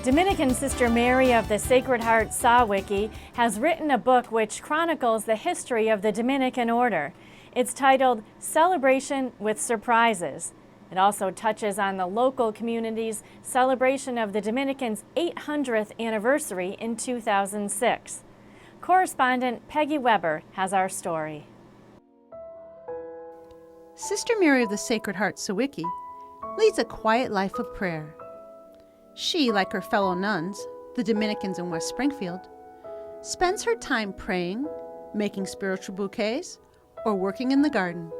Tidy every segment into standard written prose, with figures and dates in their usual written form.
Dominican Sister Mary of the Sacred Heart Sawicki has written a book which chronicles the history of the Dominican order. It's titled Celebration with Surprises. It also touches on the local community's celebration of the Dominicans' 800th anniversary in 2006. Correspondent Peggy Weber has our story. Sister Mary of the Sacred Heart Sawicki leads a quiet life of prayer. She, like her fellow nuns, the Dominicans in West Springfield, spends her time praying, making spiritual bouquets, or working in the garden.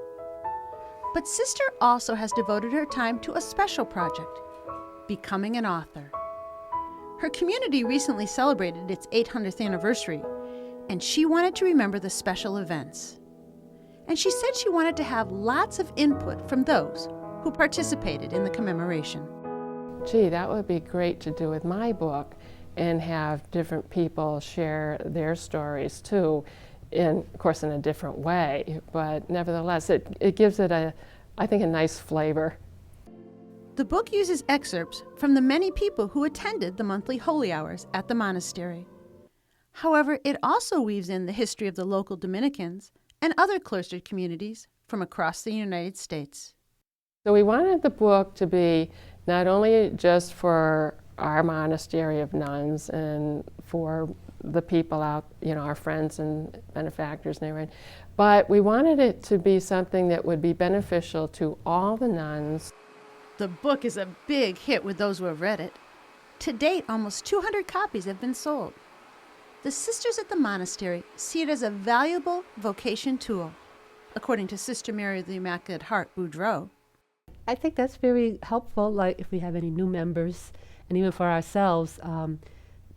But Sister also has devoted her time to a special project, becoming an author. Her community recently celebrated its 800th anniversary, and she wanted to remember the special events. And she said she wanted to have lots of input from those who participated in the commemoration. Gee, that would be great to do with my book and have different people share their stories too, of course in a different way, but nevertheless it gives it I think a nice flavor. The book uses excerpts from the many people who attended the monthly holy hours at the monastery. However, it also weaves in the history of the local Dominicans and other cloistered communities from across the United States. So we wanted the book to be not only just for our monastery of nuns and for the people out, our friends and benefactors and everything, but we wanted it to be something that would be beneficial to all the nuns. The book is a big hit with those who have read it. To date, almost 200 copies have been sold. The sisters at the monastery see it as a valuable vocation tool, according to Sister Mary of the Immaculate Heart Boudreaux. I think that's very helpful, like if we have any new members, and even for ourselves,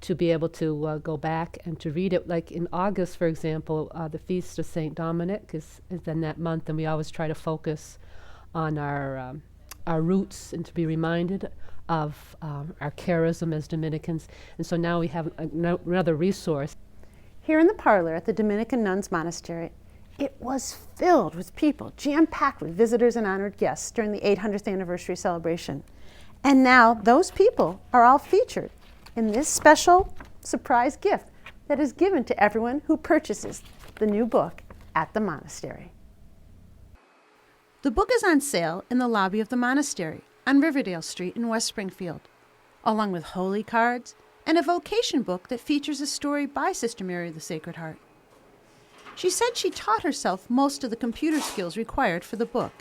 to be able to go back and to read it. Like in August, for example, the Feast of St. Dominic is in that month, and we always try to focus on our roots and to be reminded of our charism as Dominicans. And so now we have another resource. Here in the parlor at the Dominican Nuns Monastery, it was filled with people, jam-packed with visitors and honored guests during the 800th anniversary celebration. And now those people are all featured in this special surprise gift that is given to everyone who purchases the new book at the monastery. The book is on sale in the lobby of the monastery on Riverdale Street in West Springfield, along with holy cards and a vocation book that features a story by Sister Mary of the Sacred Heart. She said she taught herself most of the computer skills required for the book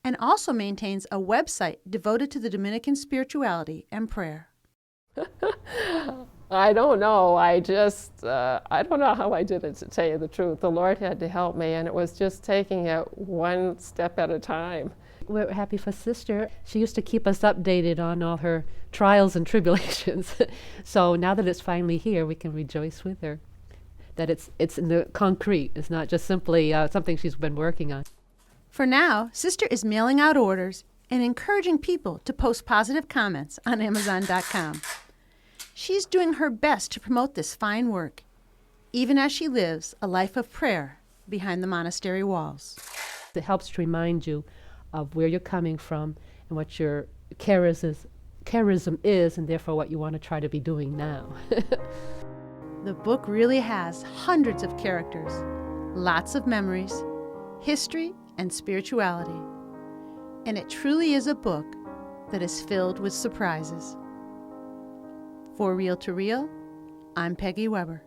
and also maintains a website devoted to the Dominican spirituality and prayer. I don't know. I don't know how I did it, to tell you the truth. The Lord had to help me, and it was just taking it one step at a time. We're happy for Sister. She used to keep us updated on all her trials and tribulations. So now that it's finally here, we can rejoice with her. That it's in the concrete. It's not just simply something she's been working on. For now, Sister is mailing out orders and encouraging people to post positive comments on Amazon.com. She's doing her best to promote this fine work, even as she lives a life of prayer behind the monastery walls. It helps to remind you of where you're coming from and what your charism is, and therefore what you want to try to be doing now. The book really has hundreds of characters, lots of memories, history, and spirituality. And it truly is a book that is filled with surprises. For Real to Real, I'm Peggy Weber.